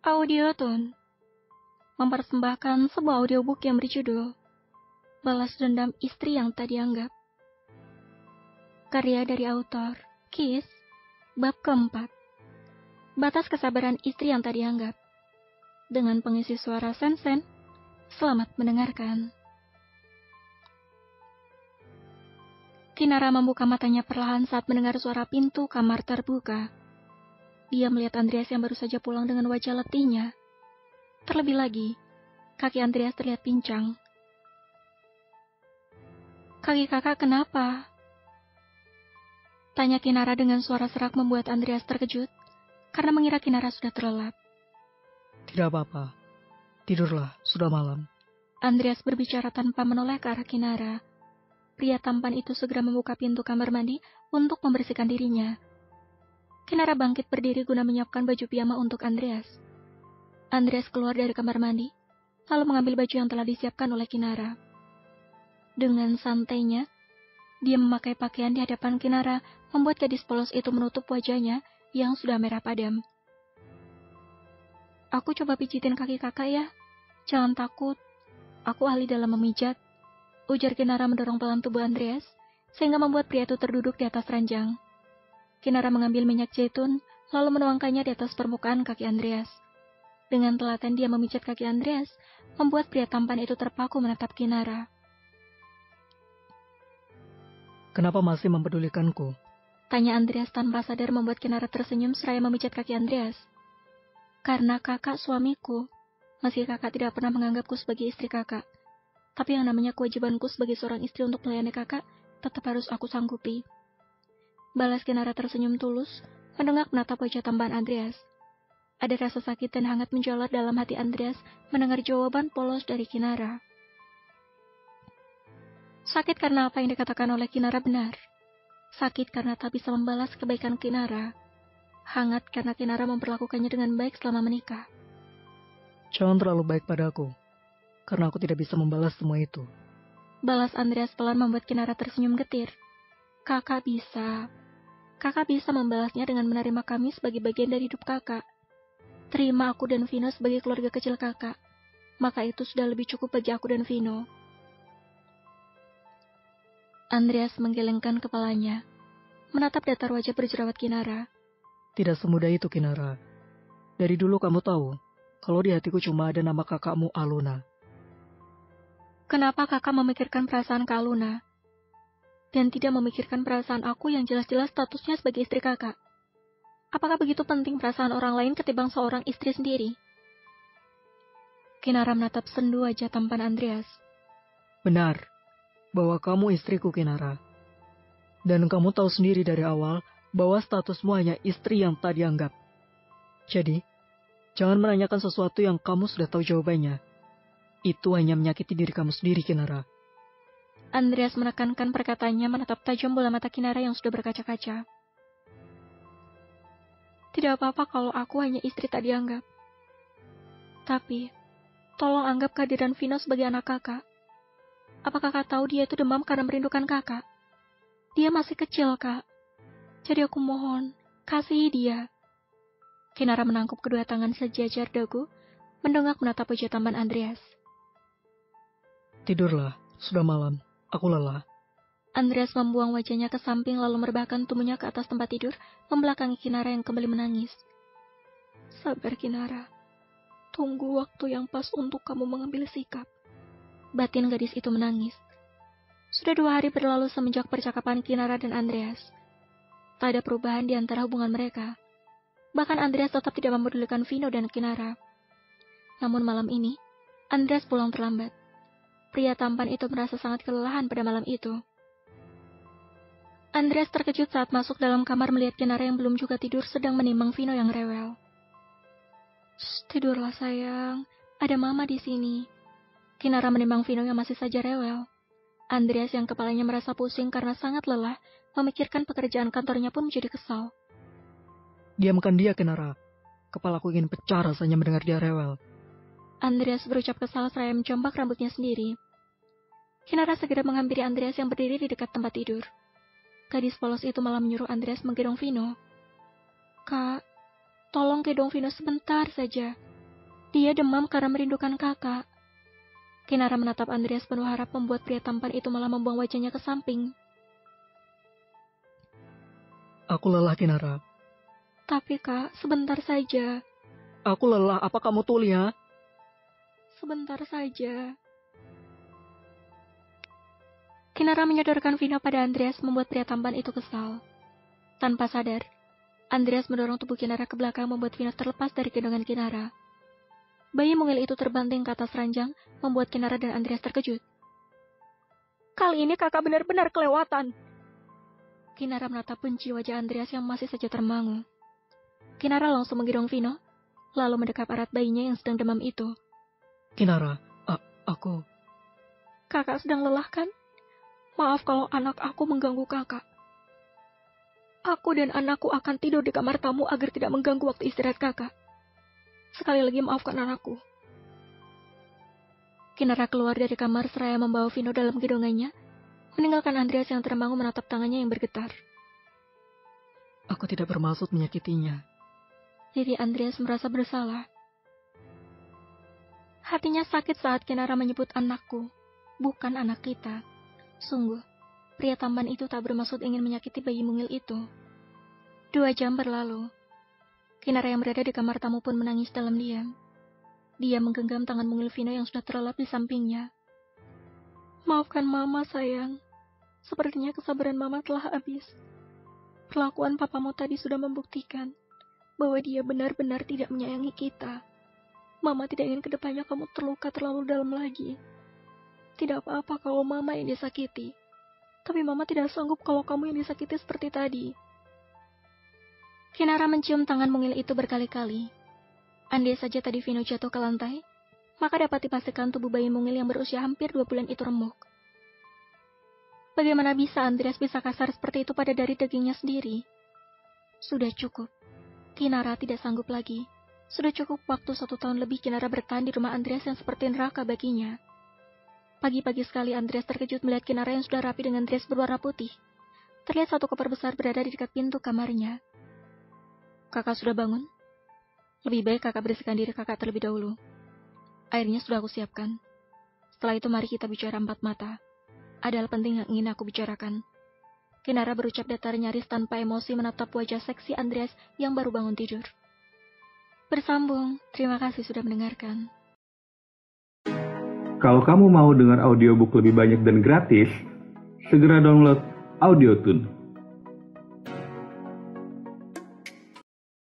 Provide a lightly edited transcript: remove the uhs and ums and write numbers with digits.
Audiotune mempersembahkan sebuah audiobook yang berjudul Balas Dendam Istri yang Tak Dianggap. Karya dari autor Kiss, bab keempat. Batas kesabaran istri yang tak dianggap. Dengan pengisi suara Sensen. Selamat mendengarkan. Kinara membuka matanya perlahan saat mendengar suara pintu kamar terbuka. Dia melihat Andreas yang baru saja pulang dengan wajah letihnya. Terlebih lagi, kaki Andreas terlihat pincang. "Kaki kakak kenapa?" tanya Kinara dengan suara serak membuat Andreas terkejut, karena mengira Kinara sudah terlelap. "Tidak apa-apa, tidurlah, sudah malam." Andreas berbicara tanpa menoleh ke arah Kinara. Pria tampan itu segera membuka pintu kamar mandi untuk membersihkan dirinya. Kinara bangkit berdiri guna menyiapkan baju piyama untuk Andreas. Andreas keluar dari kamar mandi, lalu mengambil baju yang telah disiapkan oleh Kinara. Dengan santainya, dia memakai pakaian di hadapan Kinara, membuat gadis polos itu menutup wajahnya yang sudah merah padam. "Aku coba pijitin kaki kakak ya. Jangan takut. Aku ahli dalam memijat," ujar Kinara mendorong pelan tubuh Andreas, sehingga membuat pria itu terduduk di atas ranjang. Kinara mengambil minyak zaitun, lalu menuangkannya di atas permukaan kaki Andreas. Dengan telaten dia memijat kaki Andreas, membuat pria tampan itu terpaku menatap Kinara. "Kenapa masih mempedulikanku?" tanya Andreas tanpa sadar, membuat Kinara tersenyum seraya memijat kaki Andreas. "Karena kakak suamiku. Meski kakak tidak pernah menganggapku sebagai istri kakak, tapi yang namanya kewajibanku sebagai seorang istri untuk melayani kakak tetap harus aku sanggupi," balas Kinara tersenyum tulus, mendengak menatap wajah tampan Andreas. Ada rasa sakit dan hangat menjalar dalam hati Andreas mendengar jawaban polos dari Kinara. Sakit karena apa yang dikatakan oleh Kinara benar. Sakit karena tak bisa membalas kebaikan Kinara. Hangat karena Kinara memperlakukannya dengan baik selama menikah. "Jangan terlalu baik padaku, karena aku tidak bisa membalas semua itu," balas Andreas pelan, membuat Kinara tersenyum getir. Kakak bisa membalasnya dengan menerima kami sebagai bagian dari hidup kakak. Terima aku dan Vino sebagai keluarga kecil kakak. Maka itu sudah lebih cukup bagi aku dan Vino. Andreas menggelengkan kepalanya, menatap datar wajah berjerawat Kinara. "Tidak semudah itu, Kinara. Dari dulu kamu tahu, kalau di hatiku cuma ada nama kakakmu, Aluna." "Kenapa kakak memikirkan perasaan Kak Aluna, dan tidak memikirkan perasaan aku yang jelas-jelas statusnya sebagai istri kakak? Apakah begitu penting perasaan orang lain ketimbang seorang istri sendiri?" Kinara menatap sendu wajah tampan Andreas. "Benar, bahwa kamu istriku, Kinara. Dan kamu tahu sendiri dari awal bahwa statusmu hanya istri yang tak dianggap. Jadi, jangan menanyakan sesuatu yang kamu sudah tahu jawabannya. Itu hanya menyakiti diri kamu sendiri, Kinara." Andreas menekankan perkataannya, menatap tajam bola mata Kinara yang sudah berkaca-kaca. "Tidak apa-apa kalau aku hanya istri tak dianggap. Tapi, tolong anggap kehadiran Vino sebagai anak kakak. Apa kakak tahu dia itu demam karena merindukan kakak? Dia masih kecil, Kak. Jadi aku mohon, kasihi dia." Kinara menangkup kedua tangan sejajar dagu, mendongak menatap wajah tampan Andreas. "Tidurlah, sudah malam. Aku lelah." Andreas membuang wajahnya ke samping lalu merebahkan tubuhnya ke atas tempat tidur, membelakangi Kinara yang kembali menangis. "Sabar, Kinara. Tunggu waktu yang pas untuk kamu mengambil sikap," batin gadis itu menangis. Sudah 2 hari berlalu semenjak percakapan Kinara dan Andreas. Tak ada perubahan di antara hubungan mereka. Bahkan Andreas tetap tidak memedulikan Vino dan Kinara. Namun malam ini, Andreas pulang terlambat. Pria tampan itu merasa sangat kelelahan pada malam itu. Andreas terkejut saat masuk dalam kamar melihat Kinara yang belum juga tidur sedang menimbang Vino yang rewel. "Tidurlah sayang, ada mama di sini." Kinara menimbang Vino yang masih saja rewel. Andreas yang kepalanya merasa pusing karena sangat lelah, memikirkan pekerjaan kantornya pun menjadi kesal. "Diamkan dia, Kinara. Kepalaku ingin pecah rasanya mendengar dia rewel." Andreas berucap kesal seraya mencombak rambutnya sendiri. Kinara segera menghampiri Andreas yang berdiri di dekat tempat tidur. Gadis polos itu malah menyuruh Andreas menggendong Vino. "Kak, tolong gendong Vino sebentar saja. Dia demam karena merindukan kakak. Kinara menatap Andreas penuh harap membuat pria tampan itu malah membuang wajahnya ke samping. Aku lelah, Kinara. Tapi kak, sebentar saja. Aku lelah, apa kamu tuli ya? Sebentar saja. Kinara menyodorkan vino pada Andreas membuat pria tampan itu kesal. Tanpa sadar, Andreas mendorong tubuh Kinara ke belakang membuat vino terlepas dari gendongan Kinara. Bayi mungil itu terbanting ke atas ranjang, membuat Kinara dan Andreas terkejut. Kali ini kakak benar-benar kelewatan. Kinara menatap benci wajah Andreas yang masih saja termangu. Kinara langsung menggendong Vino, lalu mendekap erat bayinya yang sedang demam itu. Kinara, aku... Kakak sedang lelah kan? Maaf kalau anak aku mengganggu kakak. Aku dan anakku akan tidur di kamar tamu agar tidak mengganggu waktu istirahat kakak. Sekali lagi maafkan anakku. Kinara keluar dari kamar seraya membawa Vino dalam gendongannya, meninggalkan Andreas yang termangu menatap tangannya yang bergetar. Aku tidak bermaksud menyakitinya. Jadi Andreas merasa bersalah. Hatinya sakit saat Kinara menyebut anakku, bukan anak kita. Sungguh, pria tampan itu tak bermaksud ingin menyakiti bayi mungil itu. 2 jam berlalu. Kinara yang berada di kamar tamu pun menangis dalam diam. Dia menggenggam tangan mungil Vino yang sudah terlelap di sampingnya. Maafkan mama, sayang. Sepertinya kesabaran mama telah habis. Perlakuan papamu tadi sudah membuktikan bahwa dia benar-benar tidak menyayangi kita. Mama tidak ingin kedepannya kamu terluka terlalu dalam lagi. Tidak apa-apa kalau mama yang disakiti. Tapi mama tidak sanggup kalau kamu yang disakiti seperti tadi. Kinara mencium tangan mungil itu berkali-kali. Andai saja tadi Vino jatuh ke lantai, maka dapat dipastikan tubuh bayi mungil yang berusia hampir 2 bulan itu remuk. Bagaimana bisa Andreas bisa kasar seperti itu pada dari dagingnya sendiri? Sudah cukup. Kinara tidak sanggup lagi. Sudah cukup waktu 1 tahun lebih Kinara bertahan di rumah Andreas yang seperti neraka baginya. Pagi-pagi sekali Andreas terkejut melihat Kinara yang sudah rapi dengan dress berwarna putih. Terlihat 1 koper besar berada di dekat pintu kamarnya. Kakak sudah bangun? Lebih baik kakak bersihkan diri kakak terlebih dahulu. Airnya sudah aku siapkan. Setelah itu mari kita bicara 4 mata. Ada hal penting yang ingin aku bicarakan. Kinara berucap datar nyaris tanpa emosi menatap wajah seksi Andreas yang baru bangun tidur. Bersambung, terima kasih sudah mendengarkan. Kalau kamu mau dengar audiobook lebih banyak dan gratis, segera download AudioTune.